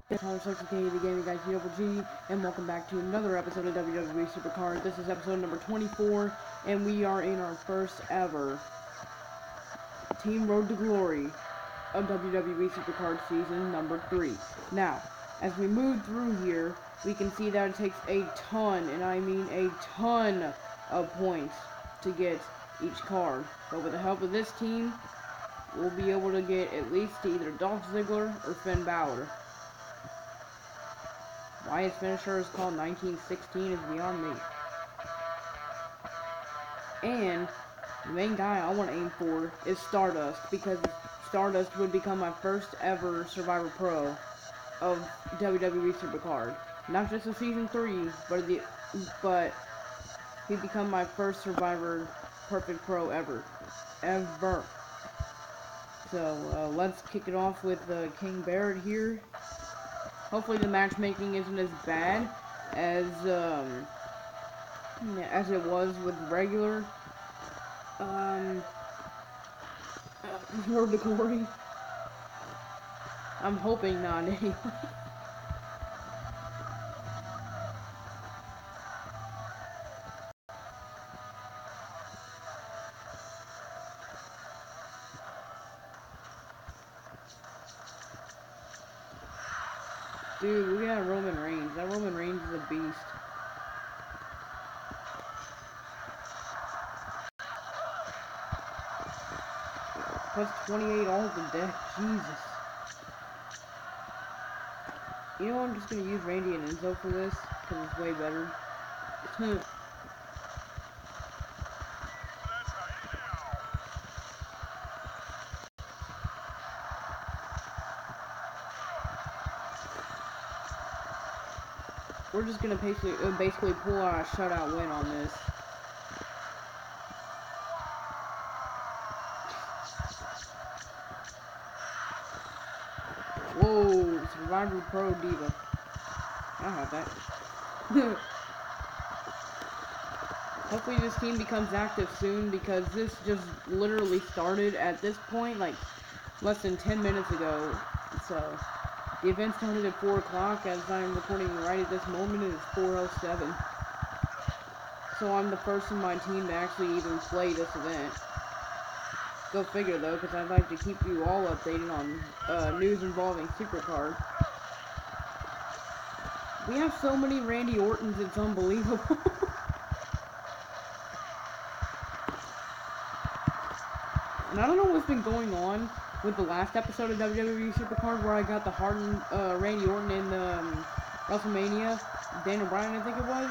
Tyler the gaming guy RTG, and welcome back to another episode of WWE Supercard. This is episode number 24, and we are in our first ever Team Road to Glory of WWE Supercard season number 3. Now, as we move through here, we can see that it takes a ton, and I mean a ton, of points to get each card. But with the help of this team, we'll be able to get at least either Dolph Ziggler or Finn Balor. Why his finisher is called 1916 is beyond me. And the main guy I want to aim for is Stardust, because Stardust would become my first ever Survivor Pro of WWE Supercard. Not just of Season 3, but he'd become my first Survivor Perfect Pro ever. Ever. So, let's kick it off with King Barrett here. Hopefully the matchmaking isn't as bad as it was with regular Road to Glory. I'm hoping not anyway. Dude, we got Roman Reigns. That Roman Reigns is a beast. Plus 28 all the deck. Jesus. You know, I'm just gonna use Randy and Enzo for this, because it's way better. We're just gonna basically pull out a shutout win on this. Whoa, Survivor Pro Diva. I have that. Hopefully this team becomes active soon, because this just literally started at this point, like, less than 10 minutes ago. So, the event started at 4 o'clock, as I'm recording right at this moment, it is 4:07. So I'm the first in my team to actually even play this event. Go figure, though, because I'd like to keep you all updated on news involving Supercard. We have so many Randy Ortons, it's unbelievable. And I don't know what's been going on with the last episode of WWE Supercard, where I got the Harden, Randy Orton in WrestleMania, Daniel Bryan, I think it was.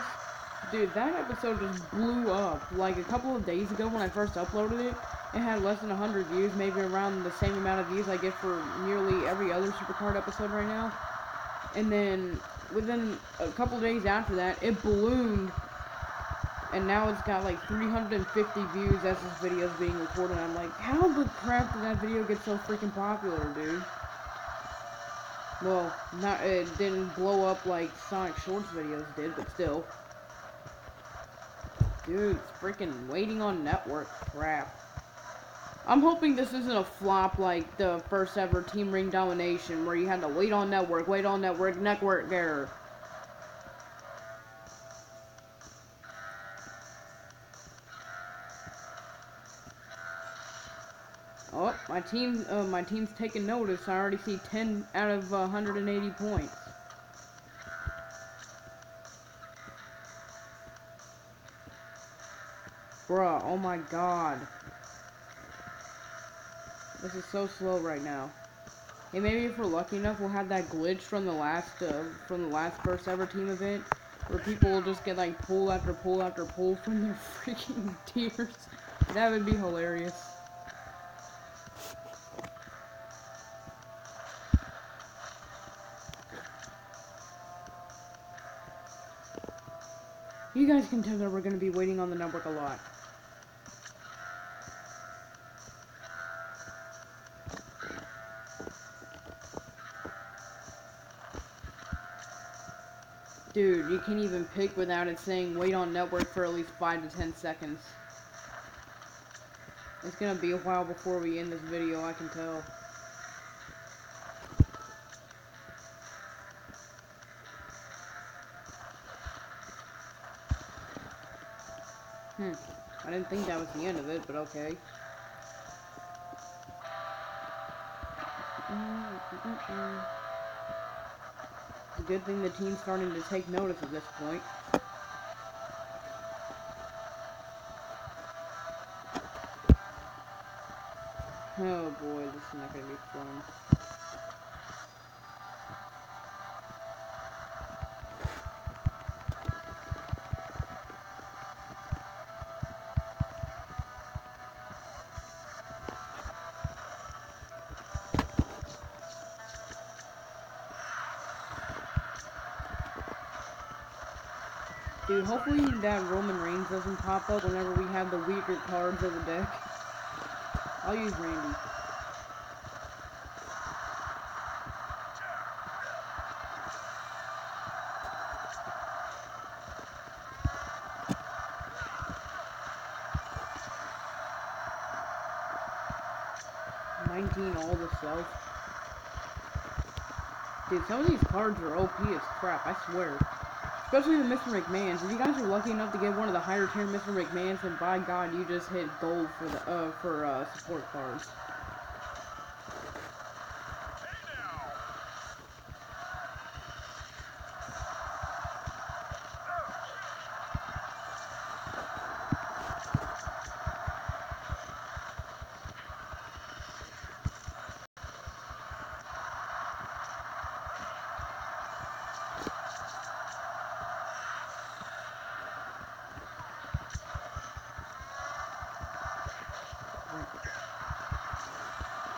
Dude, that episode just blew up. Like, a couple of days ago when I first uploaded it, it had less than 100 views, maybe around the same amount of views I get for nearly every other Supercard episode right now. And then, within a couple days after that, it ballooned. And now it's got like 350 views as this video is being recorded. I'm like, how the crap did that video get so freaking popular, dude? Well, it didn't blow up like Sonic Shorts videos did, but still. Dude, it's freaking waiting on network crap. I'm hoping this isn't a flop like the first ever Team Ring Domination, where you had to wait on network error. Oh, my team's taking notice. I already see 10 out of 180 points. Bruh, oh my god. This is so slow right now. Hey, maybe if we're lucky enough, we'll have that glitch from the last first ever team event, where people will just get like pull after pull after pull from their freaking tiers. That would be hilarious. You guys can tell that we're going to be waiting on the network a lot. Dude, you can't even pick without it saying wait on network for at least 5 to 10 seconds. It's gonna be a while before we end this video, I can tell. I didn't think that was the end of it, but okay. It's a good thing the team's starting to take notice at this point. Oh boy, this is not gonna be fun. Dude, hopefully that Roman Reigns doesn't pop up whenever we have the weaker cards of the deck. I'll use Randy. All the self. Dude, some of these cards are OP as crap, I swear. Especially the Mr. McMahons. If you guys are lucky enough to get one of the higher tier Mr. McMahons, then by God, you just hit gold for the support cards.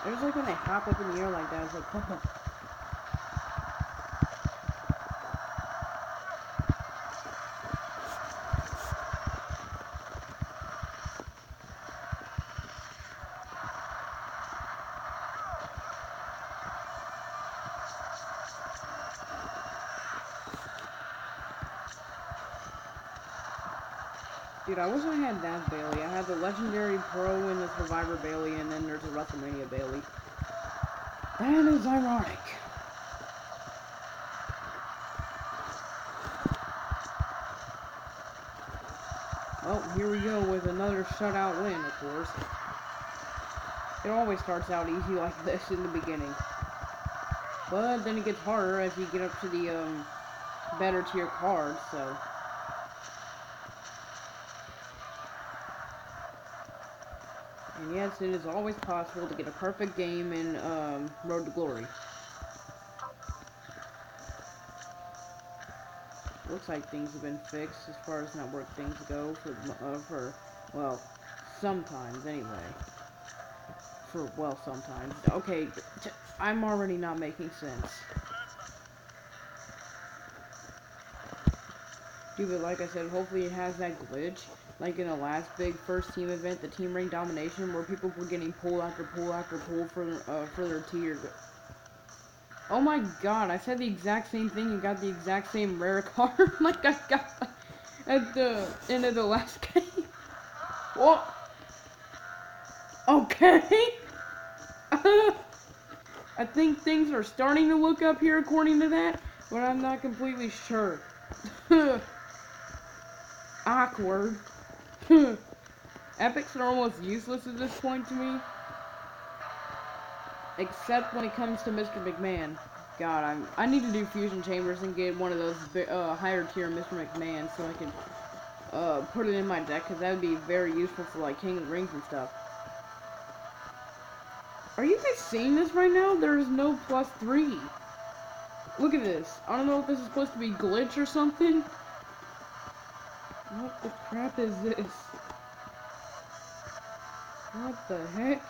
It was like when they hop up in the air like that, it's like, what the... Dude, I wish I had that Bailey. I have the Legendary Pro and the Survivor Bailey, and then there's a WrestleMania Bailey. That is ironic. Well, here we go with another shutout win, of course. It always starts out easy like this in the beginning. But then it gets harder as you get up to the better tier cards, so... And yes, it is always possible to get a perfect game in Road to Glory. Looks like things have been fixed as far as network things go for well, sometimes anyway. Sometimes. Okay, I'm already not making sense. Dude, but like I said, hopefully it has that glitch. Like in the last big first team event, the Team Ring Domination, where people were getting pull after pull after pull for their tier. Oh my God! I said the exact same thing and got the exact same rare card like I got at the end of the last game. What? Okay. I think things are starting to look up here according to that, but I'm not completely sure. Awkward. Epics are almost useless at this point to me. Except when it comes to Mr. McMahon. God, I need to do Fusion Chambers and get one of those higher tier Mr. McMahon so I can put it in my deck, because that would be very useful for like King of the Rings and stuff. Are you guys seeing this right now? There is no +3. Look at this. I don't know if this is supposed to be glitch or something. What the crap is this? What the heck?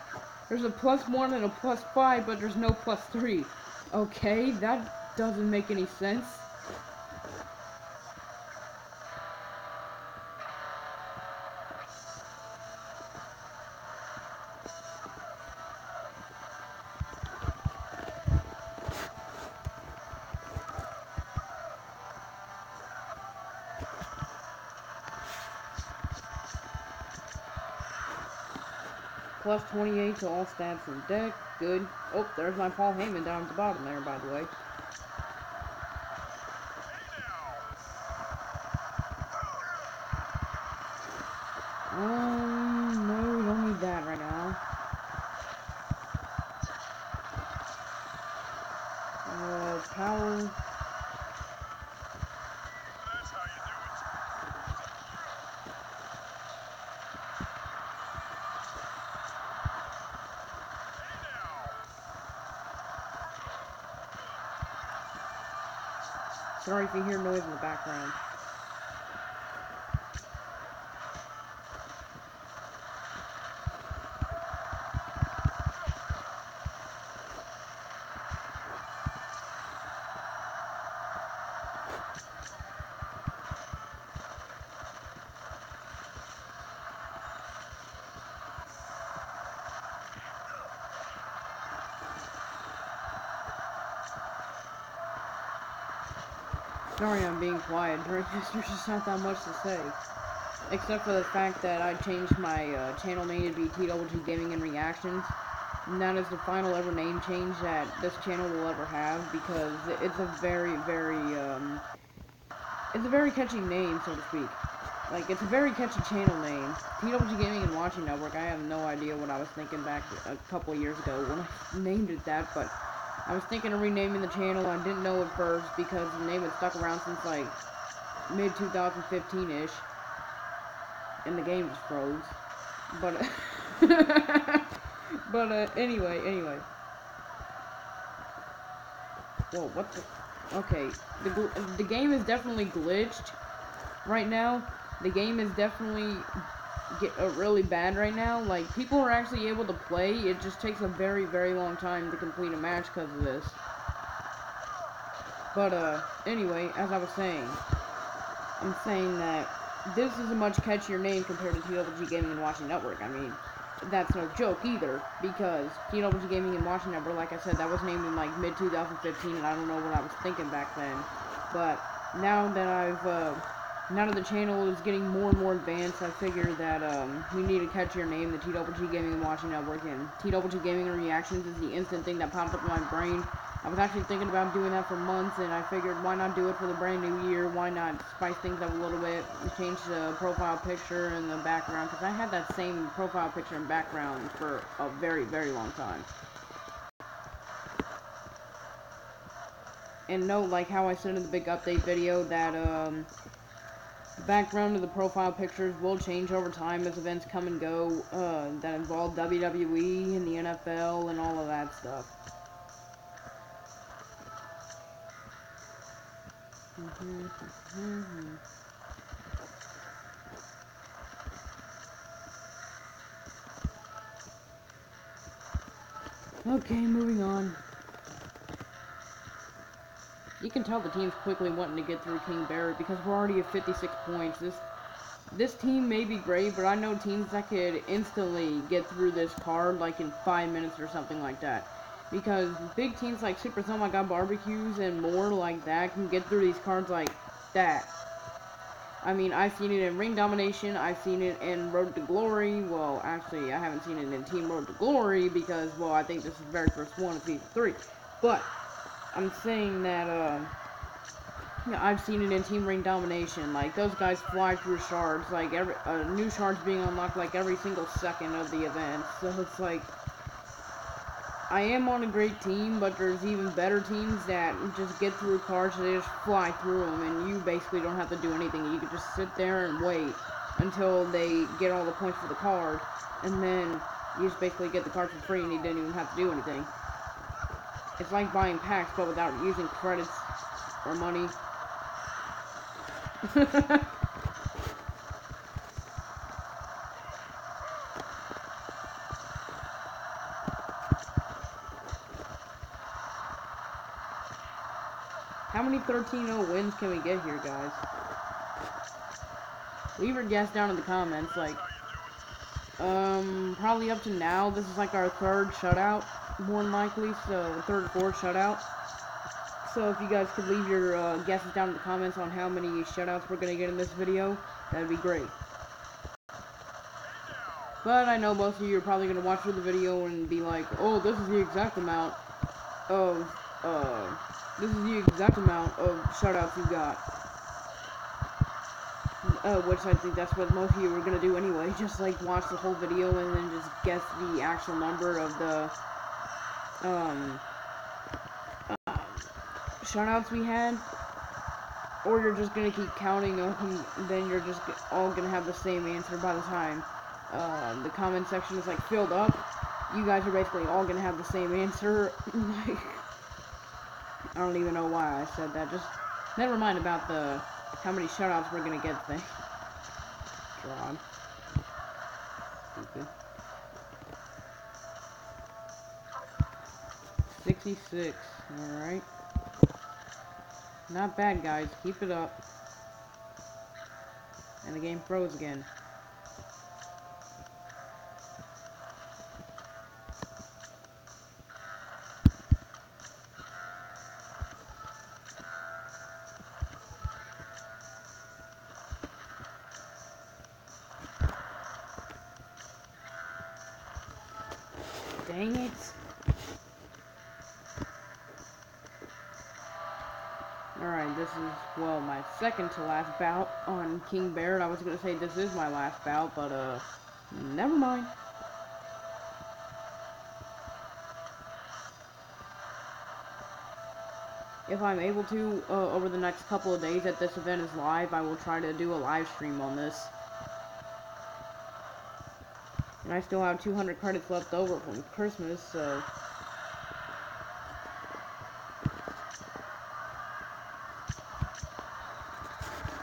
There's a +1 and a +5, but there's no +3. Okay, that doesn't make any sense. +28 to all stats in deck. Good. Oh, there's my Paul Heyman down at the bottom there, by the way. power. Sorry if you hear noise in the background. Sorry I'm being quiet. There's just not that much to say. Except for the fact that I changed my channel name to be TWG Gaming and Reactions. And that is the final ever name change that this channel will ever have, because it's a very catchy name, so to speak. Like, it's a very catchy channel name. TWG Gaming and Watching Network, I have no idea what I was thinking back a couple of years ago when I named it that, but I was thinking of renaming the channel. I didn't know at first because the name had stuck around since, like, mid-2015-ish. And the game just froze. But, anyway. Whoa, what the? Okay, the game is definitely glitched right now. The game is definitely really bad right now. Like, people are actually able to play. It just takes a very long time to complete a match because of this. But, anyway, as I was saying, I'm saying that this is a much catchier name compared to TWG Gaming and Watching Network. I mean, that's no joke either, because TWG Gaming and Watching Network, like I said, that was named in like mid-2015, and I don't know what I was thinking back then. But now that now that the channel is getting more and more advanced, I figured that we need a catchier name, the TWG Gaming and Watching Network, and TWG Gaming and Reactions is the instant thing that popped up in my brain. I was actually thinking about doing that for months, and I figured, why not do it for the brand new year? Why not spice things up a little bit, change the profile picture and the background, because I had that same profile picture and background for a very long time. And note, like how I said in the big update video, that the background of the profile pictures will change over time as events come and go that involve WWE and the NFL and all of that stuff. Okay, moving on. You can tell the team's quickly wanting to get through King Barrett because we're already at 56 points. This team may be great, but I know teams that could instantly get through this card like in 5 minutes or something like that. Because big teams like Super Thumb, I got barbecues and more like that can get through these cards like that. I mean, I've seen it in Ring Domination, I've seen it in Road to Glory. Well, actually, I haven't seen it in Team Road to Glory because, well, I think this is the very first one of Season 3. But I'm saying that, I've seen it in Team Ring Domination. Like, those guys fly through shards, like, new shards being unlocked, like, every single second of the event. So it's like, I am on a great team, but there's even better teams that just get through cards, they just fly through them, and you basically don't have to do anything. You can just sit there and wait until they get all the points for the card, and then you just basically get the card for free, and you didn't even have to do anything. It's like buying packs, but without using credits or money. How many 13-0 wins can we get here, guys? Leave your guess down in the comments. Like, probably up to now, this is like our third shutout, more than likely, so third or fourth shutout. So if you guys could leave your guesses down in the comments on how many shutouts we're gonna get in this video, that'd be great. But I know most of you are probably gonna watch through the video and be like, oh, this is the exact amount of shutouts you got. Which I think that's what most of you are gonna do anyway. Just like watch the whole video and then just guess the actual number of the shoutouts we had, or you're just gonna keep counting them, and then you're just all gonna have the same answer by the time the comment section is like filled up. You guys are basically all gonna have the same answer. Like, I don't even know why I said that. Just never mind about the how many shoutouts we're gonna get thing. Drawn. Stupid. 66. Alright. Not bad, guys. Keep it up. And the game froze again. Dang it. Alright, this is, well, my second to last bout on King Barrett. I was gonna say this is my last bout, but, never mind. If I'm able to, over the next couple of days that this event is live, I will try to do a live stream on this. And I still have 200 credits left over from Christmas, so...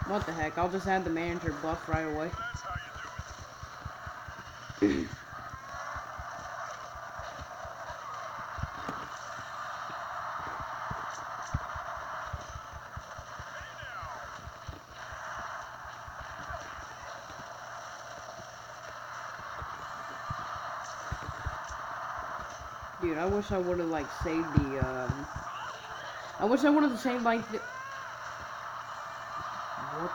What the heck, I'll just add the manager buff right away. Dude, I wish I would have, like, saved the, I wish I would have saved, like, the... What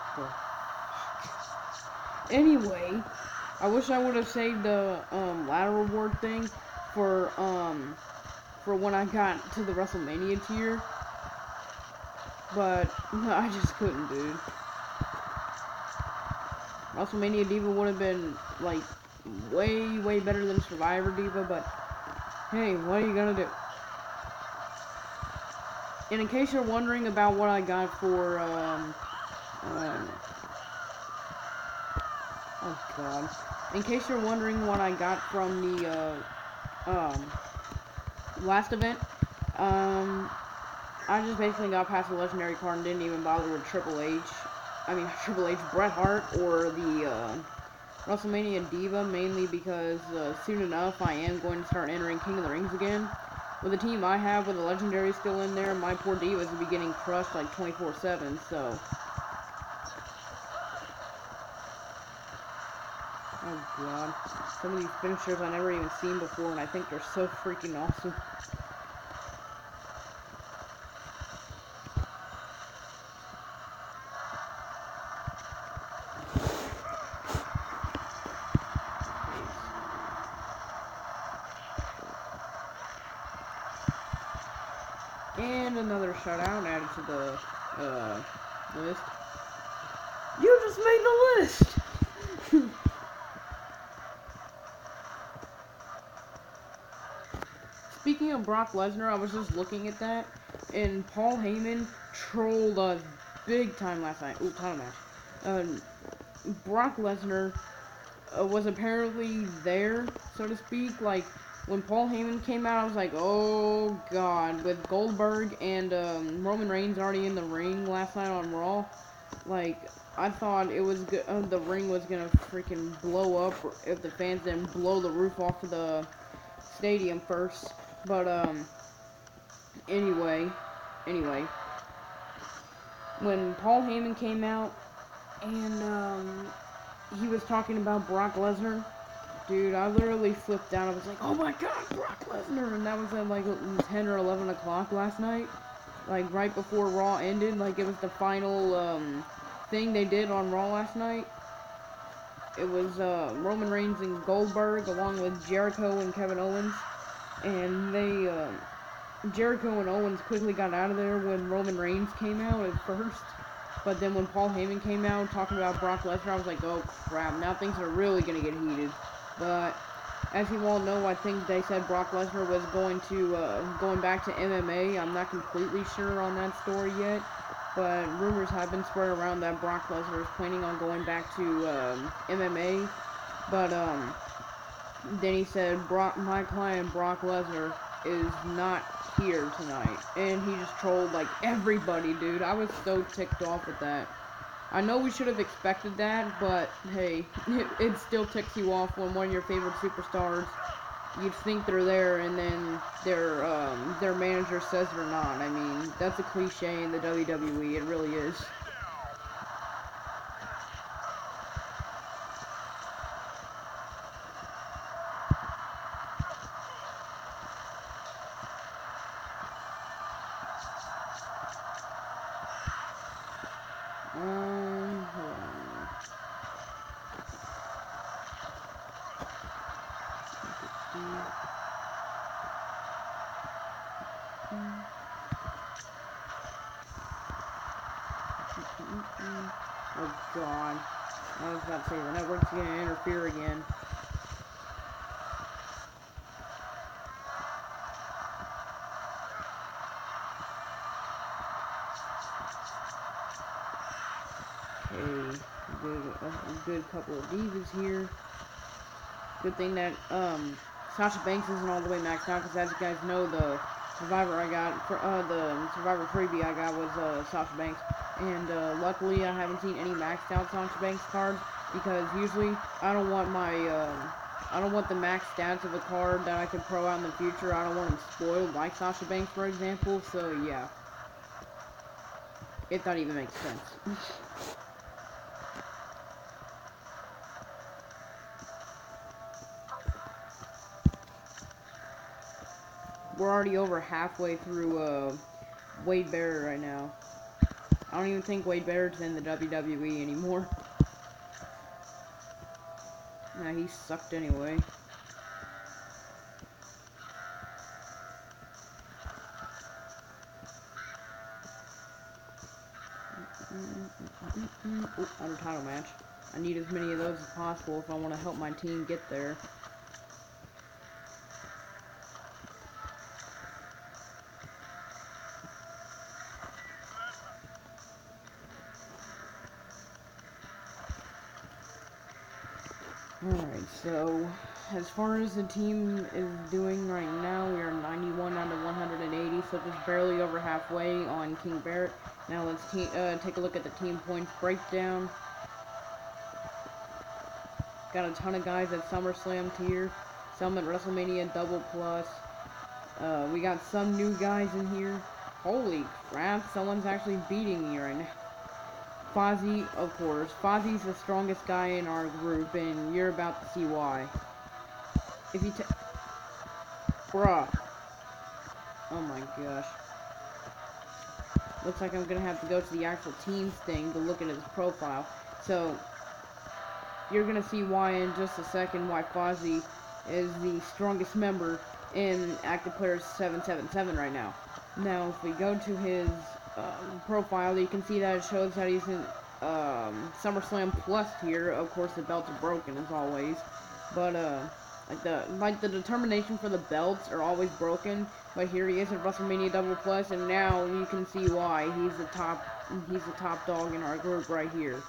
the... Anyway, I wish I would have saved the, ladder reward thing for when I got to the WrestleMania tier. But, I just couldn't, dude. WrestleMania Diva would have been, like, way, way better than Survivor Diva, but... Hey, what are you gonna do? And in case you're wondering about what I got for, oh god. In case you're wondering what I got from the, last event, I just basically got past the legendary card and didn't even bother with Triple H, Bret Hart, or the, WrestleMania Diva, mainly because soon enough I am going to start entering King of the Rings again. With the team I have, with the legendary still in there, my poor Divas will be getting crushed like 24/7, so... Oh god. Some of these finishers I never even seen before, and I think they're so freaking awesome. And another shutout added to the list. You just made the list! Speaking of Brock Lesnar, I was just looking at that, and Paul Heyman trolled us big time last night. Ooh, title match. Brock Lesnar was apparently there, so to speak, like, when Paul Heyman came out, I was like, oh god, with Goldberg and Roman Reigns already in the ring last night on Raw, like, I thought it was the ring was gonna freaking blow up if the fans didn't blow the roof off of the stadium first, but, anyway, when Paul Heyman came out, and, he was talking about Brock Lesnar, dude, I literally flipped out. I was like, oh my god, Brock Lesnar! And that was at like 10 or 11 o'clock last night. Like, right before Raw ended. Like, it was the final, thing they did on Raw last night. It was, Roman Reigns and Goldberg, along with Jericho and Kevin Owens. And they, Jericho and Owens quickly got out of there when Roman Reigns came out at first. But then when Paul Heyman came out talking about Brock Lesnar, I was like, oh crap, now things are really gonna get heated. But as you all know, I think they said Brock Lesnar was going back to MMA. I'm not completely sure on that story yet, but rumors have been spread around that Brock Lesnar is planning on going back to MMA. But then he said, my client Brock Lesnar is not here tonight, and he just trolled like everybody, dude. I was so ticked off with that. I know we should have expected that, but hey, it still ticks you off when one of your favorite superstars, you think they're there, and then their manager says they're not. I mean, that's a cliche in the WWE. It really is. Hold on. Oh God, I was about to say the network's gonna interfere again. Okay, a good couple of divas here. Good thing that Sasha Banks isn't all the way maxed out, because as you guys know, the Survivor I got for the Survivor freebie I got was Sasha Banks, and luckily I haven't seen any maxed out Sasha Banks cards, because usually I don't want I don't want the max stats of a card that I could pro out in the future. I don't want them spoiled like Sasha Banks, for example. So yeah, if that even makes sense. We're already over halfway through Wade Barrett right now. I don't even think Wade Barrett's in the WWE anymore. Nah, he sucked anyway. Ooh, on a title match. I need as many of those as possible if I want to help my team get there. Alright, so as far as the team is doing right now, we are 91 out of 180, so just barely over halfway on King Barrett. Now let's take a look at the team points breakdown. Got a ton of guys at SummerSlam tier, some at WrestleMania Double Plus. We got some new guys in here. Holy crap, someone's actually beating me right now. Fozzy, of course. Fozzy's the strongest guy in our group, and you're about to see why. If you Bruh. Oh my gosh. Looks like I'm gonna have to go to the actual teams thing to look at his profile. So, you're gonna see why in just a second, why Fozzy is the strongest member in Active Players 777 right now. Now, if we go to his profile, you can see that it shows that he's in SummerSlam Plus tier. Of course, the belts are broken as always, but like the determination for the belts are always broken. But here he is at WrestleMania Double Plus, and now you can see why he's the top dog in our group right here.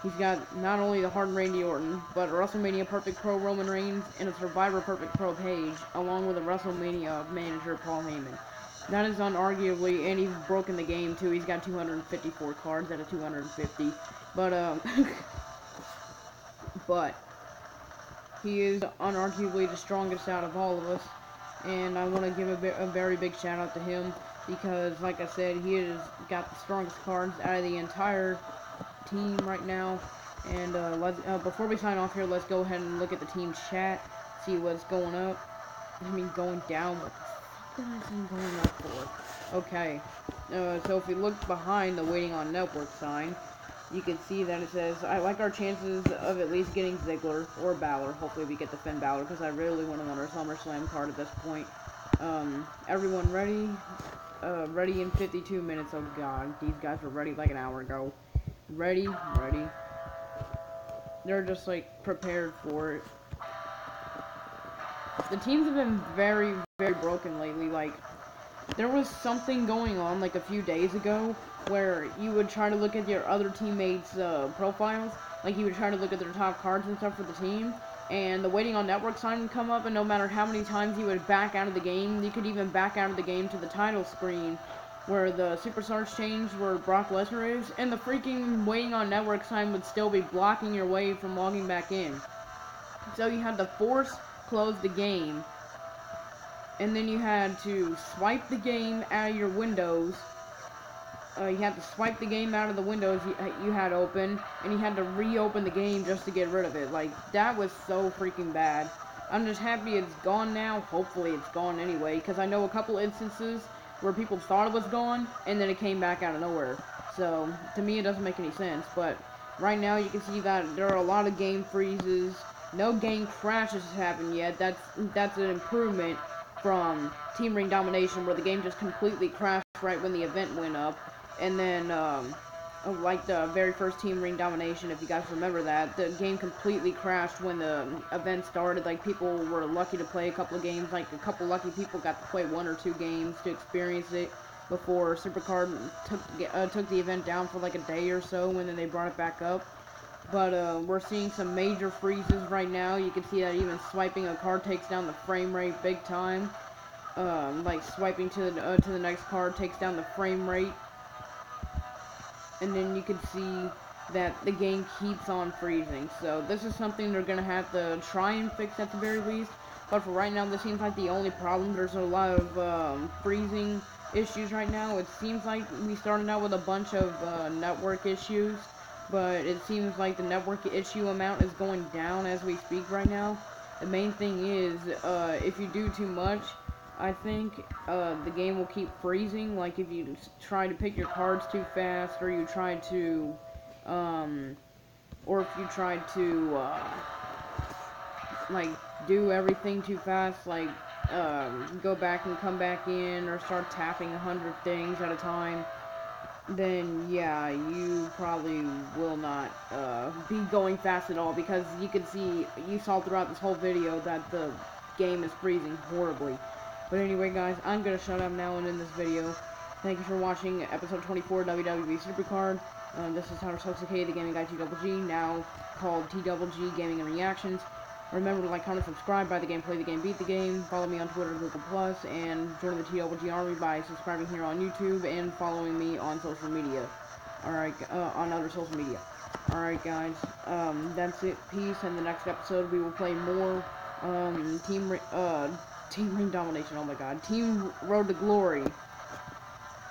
He's got not only the Harden Randy Orton, but a WrestleMania Perfect Pro Roman Reigns and a Survivor Perfect Pro Paige, along with a WrestleMania manager Paul Heyman. That is unarguably, and he's broken the game too. He's got 254 cards out of 250, but but he is unarguably the strongest out of all of us, and I want to give a very big shout out to him, because like I said, he has got the strongest cards out of the entire team right now. And before we sign off here, let's go ahead and look at the team chat, see what's going up. I mean, going down. What the fuck is this going up for? Okay. So if we look behind the waiting on network sign, you can see that it says, I like our chances of at least getting Ziggler or Balor. Hopefully we get the Finn Balor, because I really want him on our SummerSlam card at this point. Everyone ready? Ready in 52 minutes. Oh god, these guys were ready like an hour ago. Ready. They're just like prepared for it. the teams have been very, very broken lately. Like, there was something going on like a few days ago where you would try to look at your other teammates' profiles, like you would try to look at their top cards and stuff for the team, and the waiting on network sign would come up, and no matter how many times you would back out of the game, you could even back out of the game to the title screen where the superstars change where Brock Lesnar is, and the freaking waiting on network sign would still be blocking your way from logging back in. So you had to force close the game, and then you had to swipe the game out of your windows. You had to swipe the game out of the windows you had open, and you had to reopen the game just to get rid of it. Like, that was so freaking bad. I'm just happy it's gone now. Hopefully it's gone anyway, because I know a couple instances where people thought it was gone, and then it came back out of nowhere. So, to me, it doesn't make any sense. But right now, you can see that there are a lot of game freezes. No game crashes have happened yet. That's an improvement from Team Ring Domination, where the game just completely crashed right when the event went up. And then, like the very first Team Ring Domination, if you guys remember that, the game completely crashed when the event started. Like, people were lucky to play a couple of games. Like, a couple lucky people got to play 1 or 2 games to experience it before Supercard took the event down for like a day or so, and then they brought it back up. But we're seeing some major freezes right now. You can see that even swiping a card takes down the frame rate big time. Like swiping to the next card takes down the frame rate. And then you can see that the game keeps on freezing. So this is something they're going to have to try and fix at the very least. But for right now, this seems like the only problem. There's a lot of freezing issues right now. It seems like we started out with a bunch of network issues, but it seems like the network issue amount is going down as we speak right now. The main thing is, if you do too much, I think the game will keep freezing. Like, if you try to pick your cards too fast, or you try to, or if you try to, like, do everything too fast, like, go back and come back in, or start tapping 100 things at a time, then yeah, you probably will not be going fast at all, because you can see, you saw throughout this whole video that the game is freezing horribly. But anyway, guys, I'm going to shut up now and end this video. Thank you for watching episode 24 WWE Supercard. This is Tyler Soxicade, the gaming guy TGG, now called TGG Gaming and Reactions. Remember to like, comment, subscribe, buy the game, play the game, beat the game. Follow me on Twitter, Google+, and join the TGG Army by subscribing here on YouTube and following me on social media. Alright, on other social media. Alright, guys, that's it. Peace. In the next episode, we will play more Team Ring Domination, oh my god. Team Road to Glory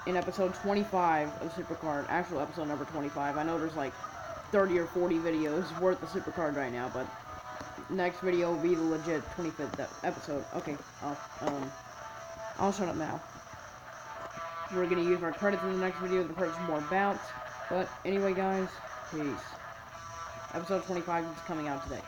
in episode 25 of Supercard. Actual episode number 25. I know there's like 30 or 40 videos worth of Supercard right now, but next video will be the legit 25th episode. Okay, I'll shut up now. We're gonna use our credits in the next video to purchase more bouts. But anyway, guys, peace. Episode 25 is coming out today.